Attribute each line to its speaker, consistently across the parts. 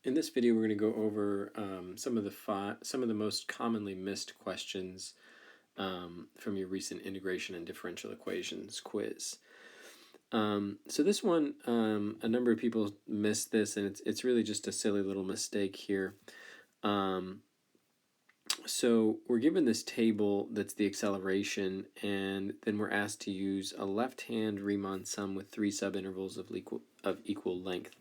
Speaker 1: In this video, we're going to go over some of the most commonly missed questions from your recent integration and differential equations quiz. So this one, a number of people missed this, and it's really just a silly little mistake here. So we're given this table that's the acceleration, and then we're asked to use a left-hand Riemann sum with 3 subintervals of equal length.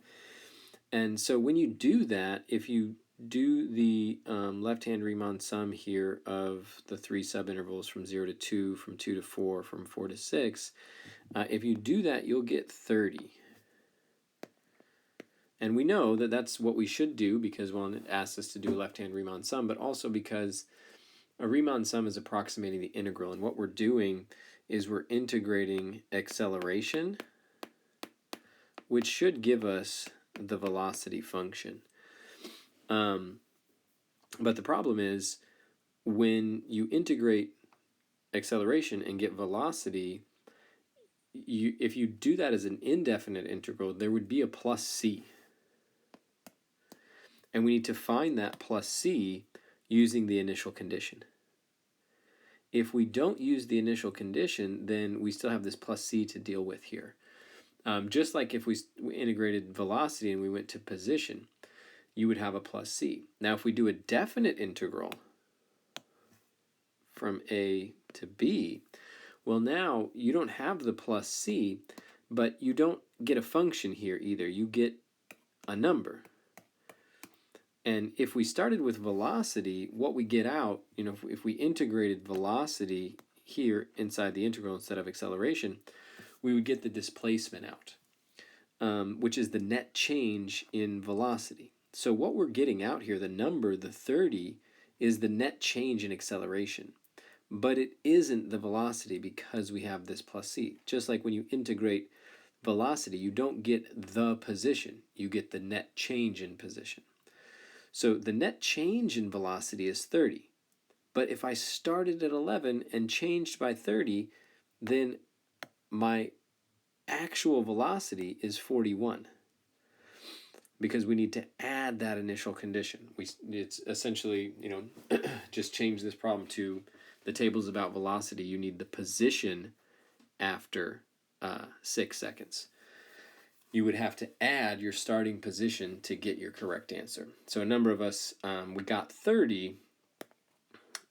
Speaker 1: And so when you do that, if you do the left-hand Riemann sum here of the 3 subintervals from 0 to 2, from 2 to 4, from 4 to 6, if you do that, you'll get 30. And we know that that's what we should do because, well, it asks us to do a left-hand Riemann sum, but also because a Riemann sum is approximating the integral. And what we're doing is we're integrating acceleration, which should give us the velocity function. But the problem is when you integrate acceleration and get velocity, if you do that as an indefinite integral, there would be a plus c. And we need to find that plus c using the initial condition. If we don't use the initial condition, then we still have this plus c to deal with here. Just like if we integrated velocity and we went to position, you would have a plus c. Now if we do a definite integral from a to b, well, now you don't have the plus c, but you don't get a function here either. You get a number. And if we started with velocity, what we get out, if we integrated velocity here inside the integral instead of acceleration, we would get the displacement out, which is the net change in velocity. So what we're getting out here, the number, the 30, is the net change in acceleration. But it isn't the velocity because we have this plus c. Just like when you integrate velocity, you don't get the position, you get the net change in position. So the net change in velocity is 30. But if I started at 11 and changed by 30, then my actual velocity is 41. Because we need to add that initial condition. It's essentially, just change this problem to the tables about velocity. You need the position after 6 seconds. You would have to add your starting position to get your correct answer. So a number of us, we got 30,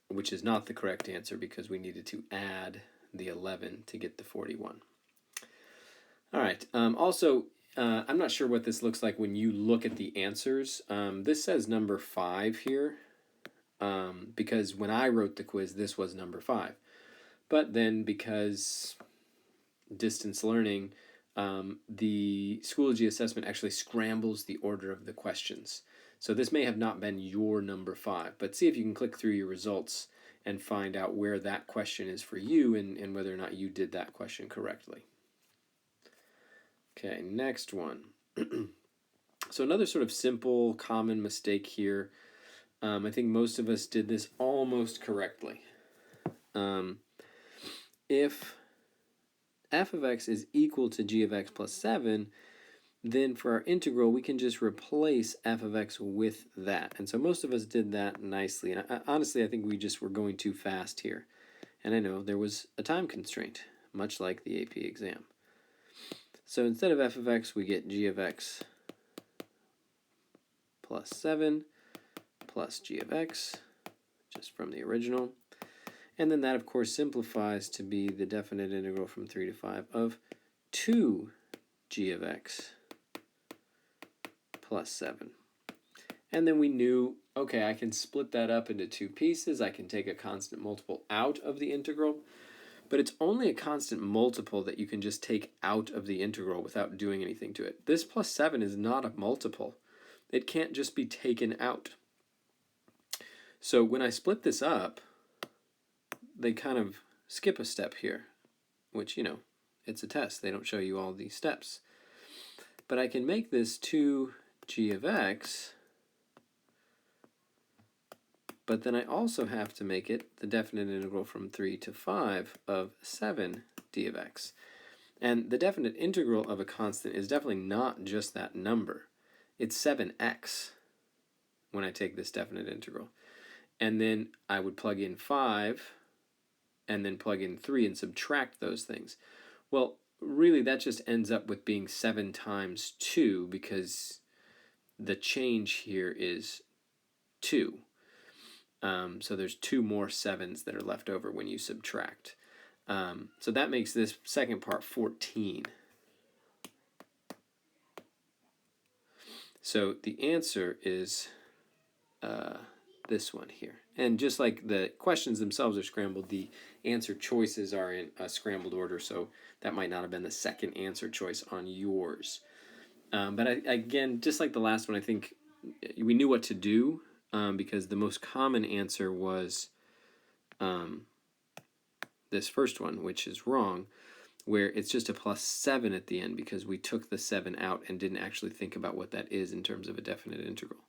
Speaker 1: which is not the correct answer because we needed to add the 11 to get the 41. All right. Also, I'm not sure what this looks like when you look at the answers. This says number 5 here because when I wrote the quiz, this was number 5. But then because distance learning, the Schoology assessment actually scrambles the order of the questions. So this may have not been your number 5, but see if you can click through your results and find out where that question is for you and whether or not you did that question correctly. Okay, next one. So another sort of simple, common mistake here. I think most of us did this almost correctly. If f of x is equal to g of x plus 7, then for our integral, we can just replace f of x with that. And so most of us did that nicely. And honestly, I think we just were going too fast here. And I know there was a time constraint, much like the AP exam. So instead of f of x, we get g of x plus 7 plus g of x, just from the original. And then that, of course, simplifies to be the definite integral from 3 to 5 of 2g of x plus 7. And then we knew, okay, I can split that up into 2 pieces. I can take a constant multiple out of the integral. But it's only a constant multiple that you can just take out of the integral without doing anything to it. This plus 7 is not a multiple. It can't just be taken out. So when I split this up, they kind of skip a step here, which, it's a test. They don't show you all these steps. But I can make this 2g of x, but then I also have to make it the definite integral from 3 to 5 of 7d of x. And the definite integral of a constant is definitely not just that number. It's 7x. when I take this definite integral. And then I would plug in 5 and then plug in 3 and subtract those things. Well, really that just ends up with being 7 times 2 because the change here is 2. So there's 2 more 7s that are left over when you subtract. So that makes this second part 14. So the answer is this one here. And just like the questions themselves are scrambled, the answer choices are in a scrambled order, so that might not have been the second answer choice on yours. But again, just like the last one, I think we knew what to do because the most common answer was this first one, which is wrong, where it's just a plus 7 at the end because we took the 7 out and didn't actually think about what that is in terms of a definite integral.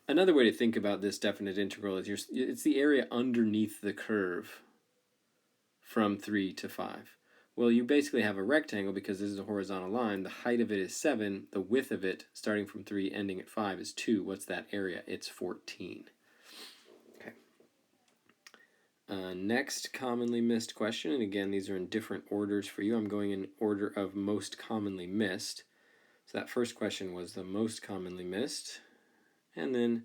Speaker 1: Another way to think about this definite integral is it's the area underneath the curve from 3 to 5. Well, you basically have a rectangle because this is a horizontal line. The height of it is 7. The width of it, starting from 3, ending at 5, is 2. What's that area? It's 14. Okay. Next commonly missed question, and again, these are in different orders for you. I'm going in order of most commonly missed. So that first question was the most commonly missed. And then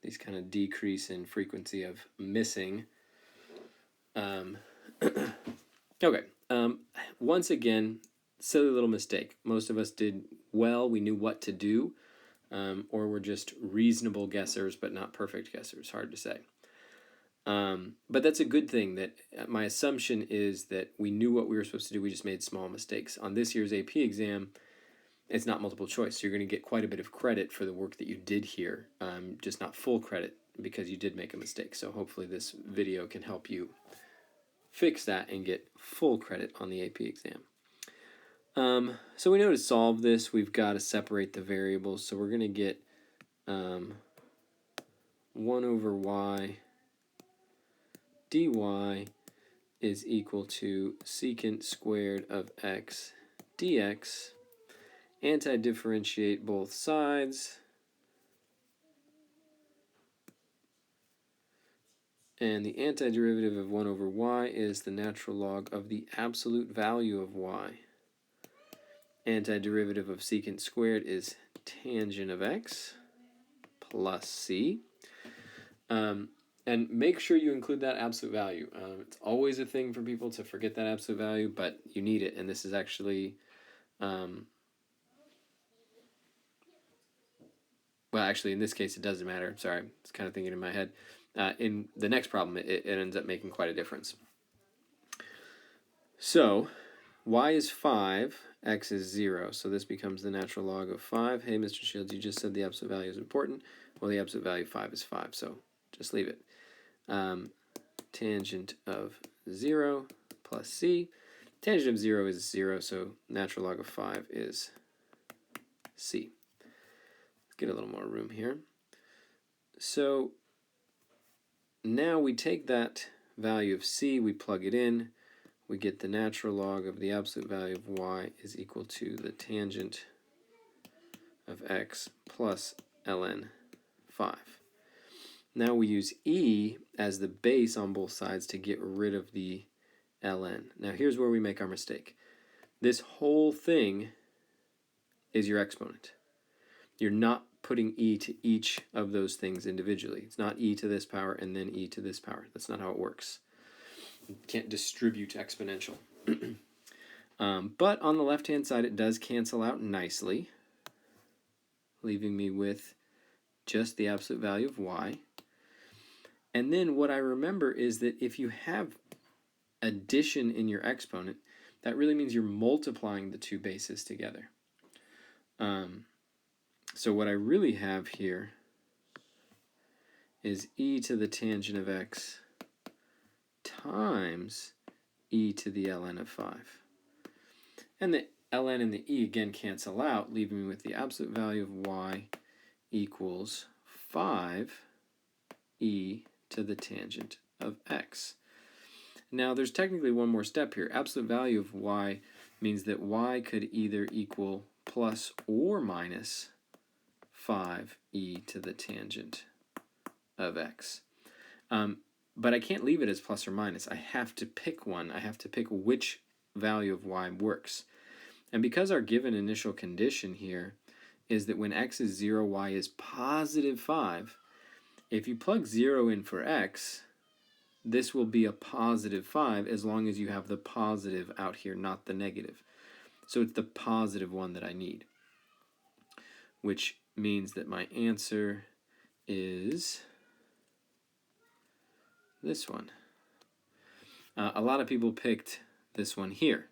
Speaker 1: these kind of decrease in frequency of missing. Okay. Once again, silly little mistake. Most of us did well. We knew what to do. Or we're just reasonable guessers, but not perfect guessers. Hard to say. But that's a good thing. That my assumption is that we knew what we were supposed to do. We just made small mistakes. On this year's AP exam, it's not multiple choice. So you're going to get quite a bit of credit for the work that you did here, just not full credit because you did make a mistake. So hopefully this video can help you fix that and get full credit on the AP exam. So we know to solve this, we've got to separate the variables. So we're going to get 1 over y dy is equal to secant squared of x dx. Anti-differentiate both sides. And the antiderivative of 1 over y is the natural log of the absolute value of y. Antiderivative of secant squared is tangent of x plus c. And make sure you include that absolute value. It's always a thing for people to forget that absolute value, but you need it. And this is actually... well, actually, in this case, it doesn't matter. Sorry, I was kind of thinking in my head. In the next problem, it ends up making quite a difference. So, y is 5, x is 0. So this becomes the natural log of 5. Hey, Mr. Shields, you just said the absolute value is important. Well, the absolute value of 5 is 5, so just leave it. Tangent of 0 plus c. Tangent of 0 is 0, so natural log of 5 is c. Get a little more room here. So now we take that value of c, we plug it in, we get the natural log of the absolute value of y is equal to the tangent of x plus ln 5. Now we use e as the base on both sides to get rid of the ln. Now here's where we make our mistake. This whole thing is your exponent. You're not putting e to each of those things individually. It's not e to this power and then e to this power. That's not how it works. You can't distribute exponential. But on the left-hand side, it does cancel out nicely, leaving me with just the absolute value of y. And then what I remember is that if you have addition in your exponent, that really means you're multiplying the two bases together. So what I really have here is e to the tangent of x times e to the ln of 5. And the ln and the e again cancel out, leaving me with the absolute value of y equals 5 e to the tangent of x. Now there's technically one more step here. Absolute value of y means that y could either equal plus or minus 5e to the tangent of x. But I can't leave it as plus or minus. I have to pick one. I have to pick which value of y works. And because our given initial condition here is that when x is 0, y is positive 5, if you plug 0 in for x, this will be a positive 5 as long as you have the positive out here, not the negative. So it's the positive one that I need, which means that my answer is this one. A lot of people picked this one here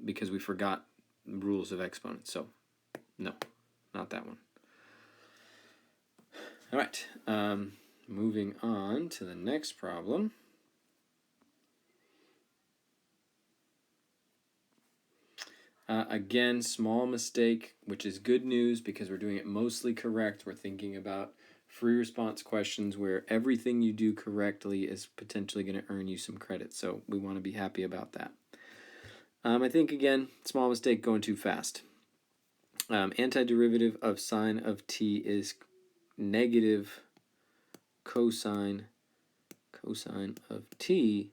Speaker 1: because we forgot rules of exponents. So no, not that one. All right, moving on to the next problem. Again, small mistake, which is good news because we're doing it mostly correct. We're thinking about free response questions where everything you do correctly is potentially going to earn you some credit. So we want to be happy about that. I think, again, small mistake, going too fast. Antiderivative of sine of t is negative cosine of t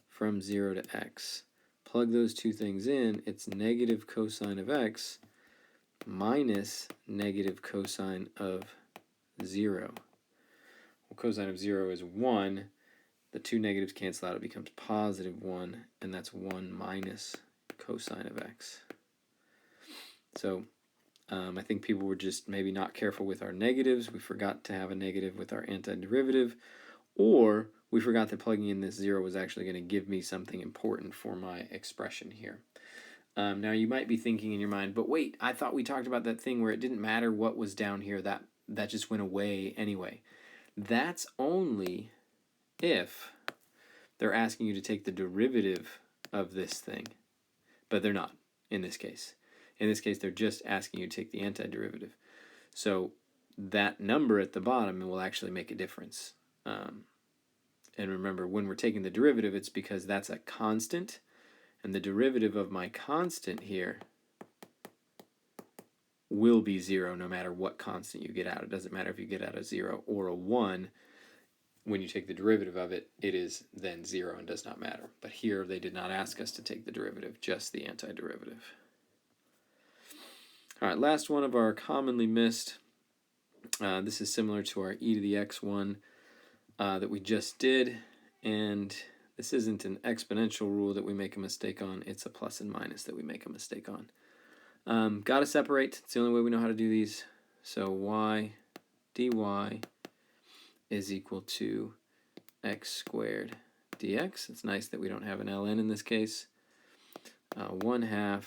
Speaker 1: from 0 to x. Plug those two things in, it's negative cosine of x minus negative cosine of 0. Well, cosine of 0 is 1. The two negatives cancel out. It becomes positive 1, and that's 1 minus cosine of x. So I think people were just maybe not careful with our negatives. We forgot to have a negative with our antiderivative, or we forgot that plugging in this 0 was actually going to give me something important for my expression here. Now you might be thinking in your mind, but wait, I thought we talked about that thing where it didn't matter what was down here, that just went away anyway. That's only if they're asking you to take the derivative of this thing, but they're not in this case. In this case, they're just asking you to take the antiderivative. So that number at the bottom will actually make a difference. And remember, when we're taking the derivative, it's because that's a constant, and the derivative of my constant here will be 0 no matter what constant you get out. It doesn't matter if you get out a 0 or a 1. When you take the derivative of it, it is then 0 and does not matter. But here they did not ask us to take the derivative, just the antiderivative. All right, last one of our commonly missed. This is similar to our e to the x one that we just did, and this isn't an exponential rule that we make a mistake on. It's a plus and minus that we make a mistake on. Got to separate. It's the only way we know how to do these. So y dy is equal to x squared dx. It's nice that we don't have an ln in this case. 1/2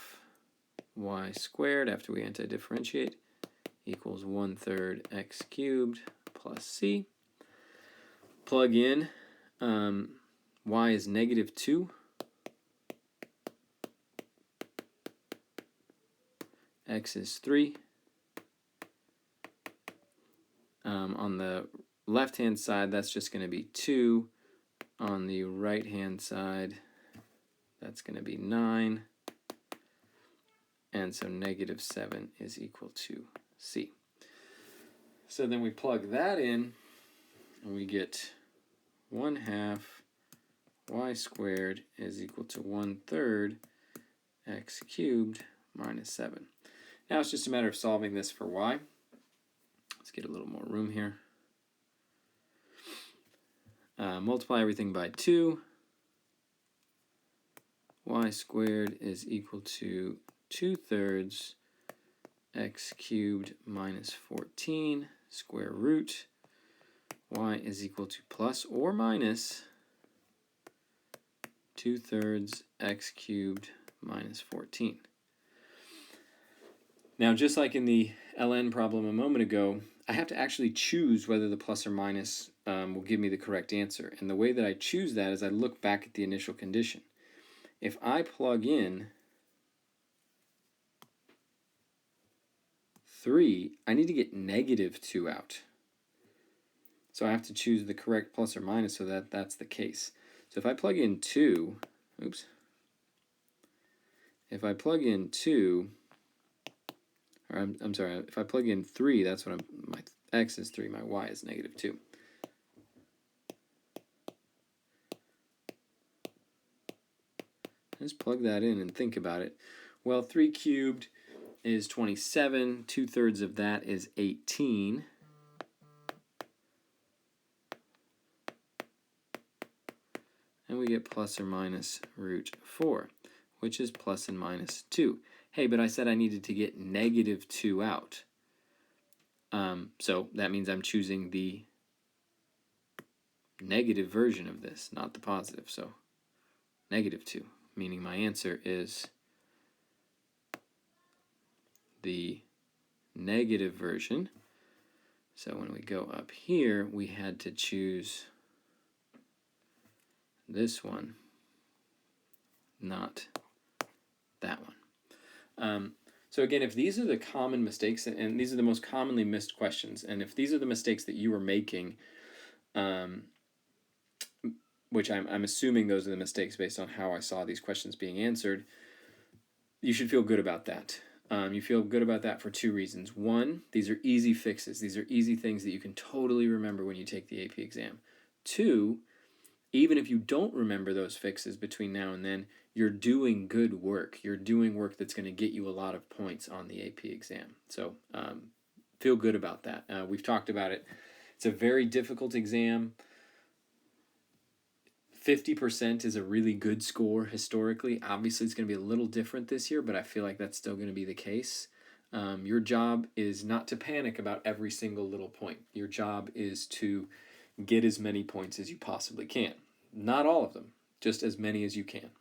Speaker 1: y squared after we antidifferentiate equals 1/3 x cubed plus c. Plug in y is negative 2. X is 3. On the left-hand side, that's just going to be 2. On the right-hand side, that's going to be 9. And so negative 7 is equal to c. So then we plug that in, and we get 1/2 y squared is equal to 1/3 x cubed minus 7. Now it's just a matter of solving this for y. Let's get a little more room here. Multiply everything by 2. Y squared is equal to 2/3 x cubed minus 14 square root. Y is equal to plus or minus 2/3 x cubed minus 14. Now, just like in the ln problem a moment ago, I have to actually choose whether the plus or minus will give me the correct answer. And the way that I choose that is I look back at the initial condition. If I plug in 3, I need to get negative 2 out. So I have to choose the correct plus or minus so that that's the case. So if I plug in 2, if I plug in 2, or I'm sorry, if I plug in 3, that's what my x is 3, my y is -2. Just plug that in and think about it. Well, 3 cubed is 27, 2/3 of that is 18. And we get plus or minus root 4, which is plus and minus 2. Hey, but I said I needed to get -2 out. So that means I'm choosing the negative version of this, not the positive. So -2, meaning my answer is the negative version. So when we go up here, we had to choose this one, not that one. So again, if these are the common mistakes, and these are the most commonly missed questions, and if these are the mistakes that you are making, which I'm assuming those are the mistakes based on how I saw these questions being answered, you should feel good about that. You feel good about that for 2 reasons. One, these are easy fixes. These are easy things that you can totally remember when you take the AP exam. 2, even if you don't remember those fixes between now and then, you're doing good work. You're doing work that's going to get you a lot of points on the AP exam. So feel good about that. We've talked about it. It's a very difficult exam. 50% is a really good score historically. Obviously, it's going to be a little different this year, but I feel like that's still going to be the case. Your job is not to panic about every single little point. Your job is to get as many points as you possibly can. Not all of them, just as many as you can.